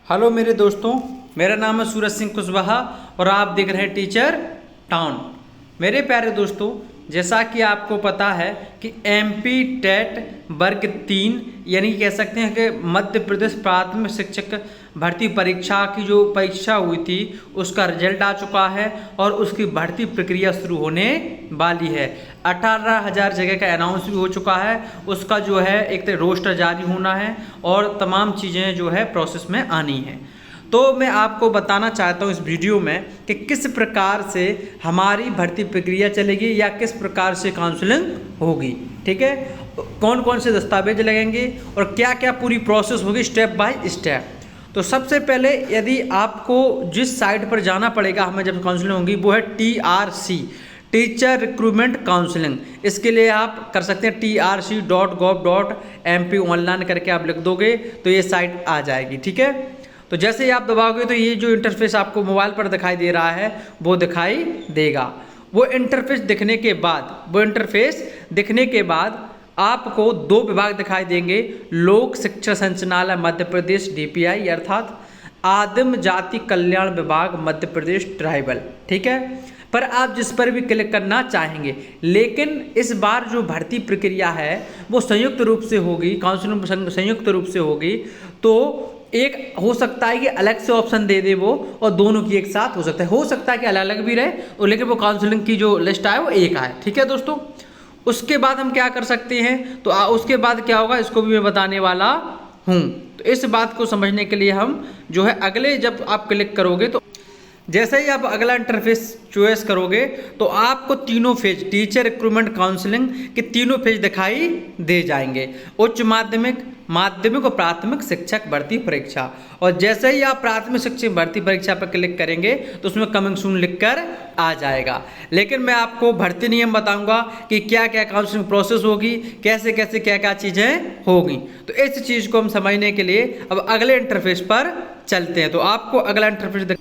Hello मेरे दोस्तों, मेरा नाम है सूरज सिंह कुशवाहा और आप देख रहे हैं टीचर टाउन। मेरे प्यारे दोस्तों, जैसा कि आपको पता है कि एमपी टेट वर्ग 3 यानी कह सकते हैं कि मध्य प्रदेश प्राथमिक शिक्षक भर्ती परीक्षा की जो परीक्षा हुई थी उसका रिजल्ट आ चुका है और उसकी भर्ती प्रक्रिया शुरू होने वाली है। 18,000 जगह का अनाउंस भी हो चुका है। उसका जो है एक तो रोस्टर जारी होना है और तमाम चीज़ें जो है प्रोसेस में आनी है। तो मैं आपको बताना चाहता हूँ इस वीडियो में कि किस प्रकार से हमारी भर्ती प्रक्रिया चलेगी या किस प्रकार से काउंसलिंग होगी। ठीक है, कौन कौन से दस्तावेज लगेंगे और क्या क्या पूरी प्रोसेस होगी स्टेप बाय स्टेप। तो सबसे पहले यदि आपको जिस साइट पर जाना पड़ेगा हमें जब काउंसलिंग होगी वो है TRC, टीचर रिक्रूटमेंट काउंसलिंग। इसके लिए आप कर सकते हैं trc.gov.mp ऑनलाइन करके आप लिख दोगे तो ये साइट आ जाएगी। ठीक है, तो जैसे ही आप दबाओगे तो ये जो इंटरफेस आपको मोबाइल पर दिखाई दे रहा है वो दिखाई देगा। वो इंटरफेस दिखने के बाद आपको दो विभाग दिखाई देंगे। लोक शिक्षा संचालनालय मध्य प्रदेश DPI अर्थात आदिम जाति कल्याण विभाग मध्य प्रदेश ट्राइबल। ठीक है, पर आप जिस पर भी क्लिक करना चाहेंगे, लेकिन इस बार जो भर्ती प्रक्रिया है वो संयुक्त रूप से होगी, काउंसलिंग संयुक्त रूप से होगी। तो एक हो सकता है कि अलग से ऑप्शन दे दे वो और दोनों की एक साथ हो सकता है कि अलग अलग भी रहे और लेकिन वो काउंसलिंग की जो लिस्ट आए वो एक आए। ठीक है दोस्तों, उसके बाद हम क्या कर सकते हैं, तो उसके बाद क्या होगा इसको भी मैं बताने वाला हूँ। तो इस बात को समझने के लिए हम जो है अगले जब आप क्लिक करोगे तो जैसे ही आप अगला इंटरफेस चॉइस करोगे तो आपको तीनों फेज टीचर रिक्रूटमेंट काउंसलिंग के तीनों फेज दिखाई दे जाएंगे। उच्च माध्यमिक, माध्यमिक और प्राथमिक शिक्षक भर्ती परीक्षा। और जैसे ही आप प्राथमिक शिक्षक भर्ती परीक्षा पर क्लिक करेंगे तो उसमें कमिंग सून लिखकर आ जाएगा। लेकिन मैं आपको भर्ती नियम बताऊंगा कि क्या क्या काउंसलिंग प्रोसेस होगी, कैसे कैसे क्या क्या चीज़ें होगी। तो इस चीज़ को हम समझने के लिए अब अगले इंटरफेस पर चलते हैं। तो आपको अगला इंटरफेस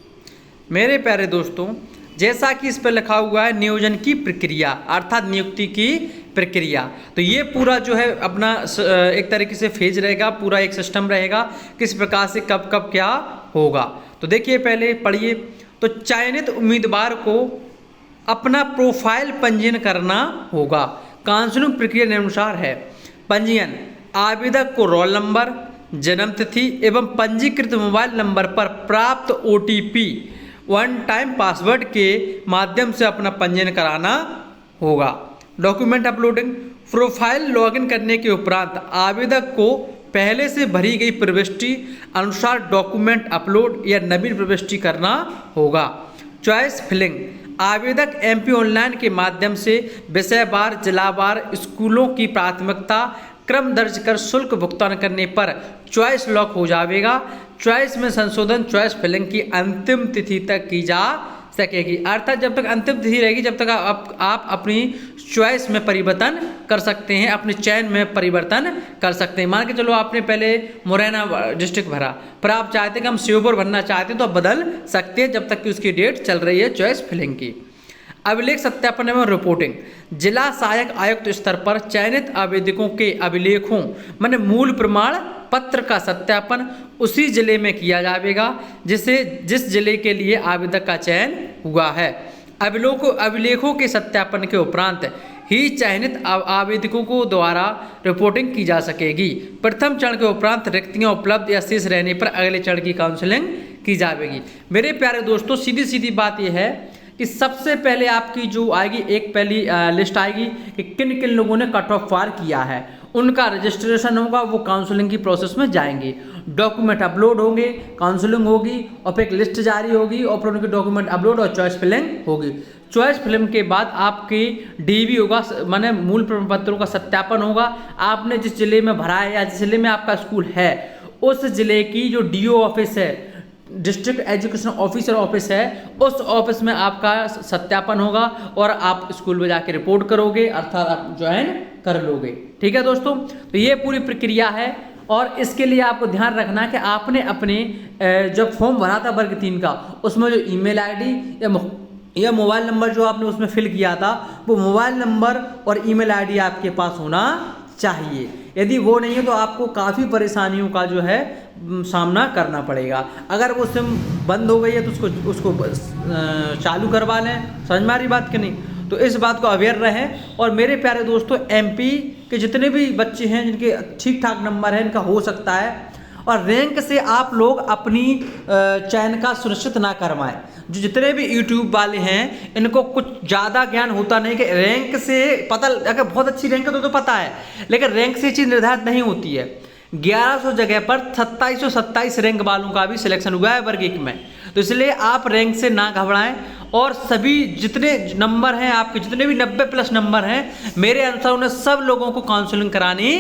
मेरे प्यारे दोस्तों, जैसा कि इस पर लिखा हुआ है नियोजन की प्रक्रिया अर्थात नियुक्ति की प्रक्रिया। तो ये पूरा जो है अपना एक तरीके से फेज रहेगा, पूरा एक सिस्टम रहेगा किस प्रकार से कब कब क्या होगा। तो देखिए, पहले पढ़िए। तो चयनित उम्मीदवार को अपना प्रोफाइल पंजीयन करना होगा। काउंसलिंग प्रक्रिया निम्नानुसार है। पंजीयन, आवेदक को रोल नंबर, जन्म तिथि एवं पंजीकृत मोबाइल नंबर पर प्राप्त OTP वन टाइम पासवर्ड के माध्यम से अपना पंजीयन कराना होगा। डॉक्यूमेंट अपलोडिंग, प्रोफाइल लॉगिन करने के उपरांत आवेदक को पहले से भरी गई प्रविष्टि अनुसार डॉक्यूमेंट अपलोड या नवीन प्रविष्टि करना होगा। चॉइस फिलिंग, आवेदक MP ऑनलाइन के माध्यम से विषयवार, जिलावार स्कूलों की प्राथमिकता क्रम दर्ज कर शुल्क भुगतान करने पर चॉइस लॉक हो जाएगा। चॉइस में संशोधन चॉइस फिलिंग की अंतिम तिथि तक की जा सकेगी। अर्थात जब तक अंतिम तिथि रहेगी जब तक आप अपनी चॉइस में परिवर्तन कर सकते हैं, अपने चयन में परिवर्तन कर सकते हैं। मान के चलो आपने पहले मुरैना डिस्ट्रिक्ट भरा, पर आप चाहते हैं कि हम श्योपुर भरना चाहते हैं तो आप बदल सकते हैं जब तक कि उसकी डेट चल रही है चॉइस फिलिंग की। अभिलेख सत्यापन एवं रिपोर्टिंग, जिला सहायक आयुक्त स्तर पर चयनित आवेदकों के अभिलेखों माने मूल प्रमाण पत्र का सत्यापन उसी जिले में किया जाएगा जिस जिले के लिए आवेदक का चयन हुआ है। अभिलेखों के सत्यापन के उपरांत ही चयनित आवेदकों को द्वारा रिपोर्टिंग की जा सकेगी। प्रथम चरण के उपरांत रिक्तियां उपलब्ध या शेष रहने पर अगले चरण की काउंसलिंग की जाएगी। मेरे प्यारे दोस्तों, सीधी सीधी बात यह है कि सबसे पहले आपकी जो आएगी एक पहली लिस्ट आएगी कि किन किन लोगों ने कट ऑफ पार किया है, उनका रजिस्ट्रेशन होगा, वो काउंसलिंग की प्रोसेस में जाएंगे। डॉक्यूमेंट अपलोड होंगे, काउंसलिंग होगी और फिर एक लिस्ट जारी होगी और फिर उनके डॉक्यूमेंट अपलोड और चॉइस फिलिंग होगी। चॉइस फिलिंग के बाद आपकी DV होगा, माने मूल प्रमाण पत्रों का सत्यापन होगा। आपने जिस जिले में भरा है या जिस जिले में आपका स्कूल है उस जिले की जो DO ऑफिस है, डिस्ट्रिक्ट एजुकेशन ऑफिसर ऑफिस है, उस ऑफिस में आपका सत्यापन होगा और आप स्कूल में जाके रिपोर्ट करोगे अर्थात आप ज्वाइन कर लोगे। ठीक है दोस्तों, तो ये पूरी प्रक्रिया है और इसके लिए आपको ध्यान रखना कि आपने अपने जब फॉर्म भरा था वर्ग 3 का उसमें जो email ID या मोबाइल नंबर जो आपने उसमें फिल किया था वो मोबाइल नंबर और email ID आपके पास होना चाहिए। यदि वो नहीं है तो आपको काफ़ी परेशानियों का जो है सामना करना पड़ेगा। अगर वो सिम बंद हो गई है तो उसको चालू करवा लें। समझ में आ रही बात कि नहीं? तो इस बात को अवेयर रहें। और मेरे प्यारे दोस्तों, MP के जितने भी बच्चे हैं जिनके ठीक ठाक नंबर है, इनका हो सकता है, और रैंक से आप लोग अपनी चयन का सुनिश्चित ना करवाएं। जो जितने भी यूट्यूब वाले हैं इनको कुछ ज़्यादा ज्ञान होता नहीं कि रैंक से पता, अगर बहुत अच्छी रैंक है तो पता है, लेकिन रैंक से चीज़ निर्धारित नहीं होती है। 1100 जगह पर 2727 रैंक वालों का भी सिलेक्शन हुआ है वर्ग 1 में। तो इसलिए आप रैंक से ना घबराएं, और सभी जितने नंबर हैं आपके, जितने भी 90+ नंबर हैं, मेरे अनुसार उन्हें सब लोगों को काउंसलिंग करानी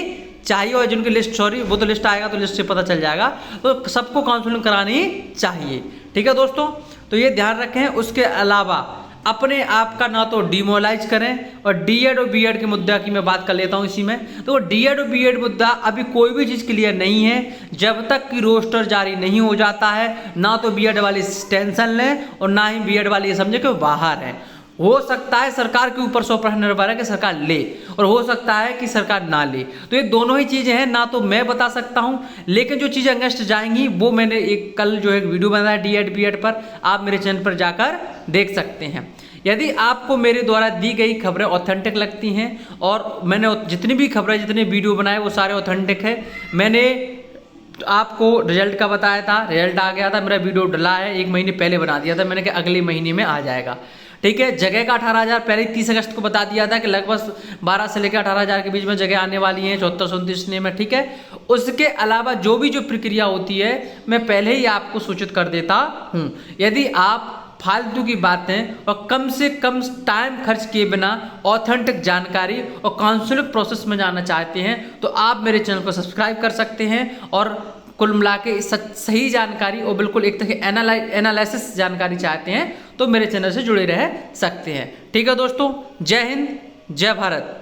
चाहिए। और जिनकी लिस्ट, सॉरी वो तो लिस्ट आएगा तो लिस्ट से पता चल जाएगा, तो सबको काउंसलिंग करानी चाहिए। ठीक है दोस्तों, तो ये ध्यान रखें। उसके अलावा अपने आप का ना तो डिमोलाइज करें। और D.Ed और B.Ed के मुद्दा की मैं बात कर लेता हूँ इसी में। तो D.Ed और B.Ed मुद्दा अभी कोई भी चीज़ क्लियर नहीं है जब तक कि रोस्टर जारी नहीं हो जाता है। ना तो B.Ed वाले टेंशन लें और ना ही B.Ed वाले ये समझे कि वो बाहर हैं। हो सकता है सरकार के ऊपर 100% निर्भर है कि सरकार ले, और हो सकता है कि सरकार ना ले। तो ये दोनों ही चीज़ें हैं, ना तो मैं बता सकता हूं, लेकिन जो चीज़ें अगेंस्ट जाएंगी वो मैंने कल जो एक वीडियो बनाया D.Ed B.Ed पर, आप मेरे चैनल पर जाकर देख सकते हैं। यदि आपको मेरे द्वारा दी गई खबरें ऑथेंटिक लगती हैं, और मैंने जितनी भी खबरें, जितने वीडियो बनाए वो सारे ऑथेंटिक है। मैंने आपको रिजल्ट का बताया था, रिजल्ट आ गया था, मेरा वीडियो डला है, 1 महीने पहले बना दिया था मैंने कि अगले महीने में आ जाएगा। ठीक है, जगह का 18,000 पहले 30 अगस्त को बता दिया था कि लगभग 12 से लेकर 18,000 के बीच में जगह आने वाली हैं 74-29 में। ठीक है, उसके अलावा जो प्रक्रिया होती है मैं पहले ही आपको सूचित कर देता हूँ। यदि आप फालतू की बातें और कम से कम टाइम खर्च किए बिना ऑथेंटिक जानकारी और काउंसलिंग प्रोसेस में जाना चाहते हैं तो आप मेरे चैनल को सब्सक्राइब कर सकते हैं। और कुल मिला के सही जानकारी और बिल्कुल एक तरह की एनालिसिस जानकारी चाहते हैं तो मेरे चैनल से जुड़े रह सकते हैं। ठीक है दोस्तों, जय हिंद, जय भारत।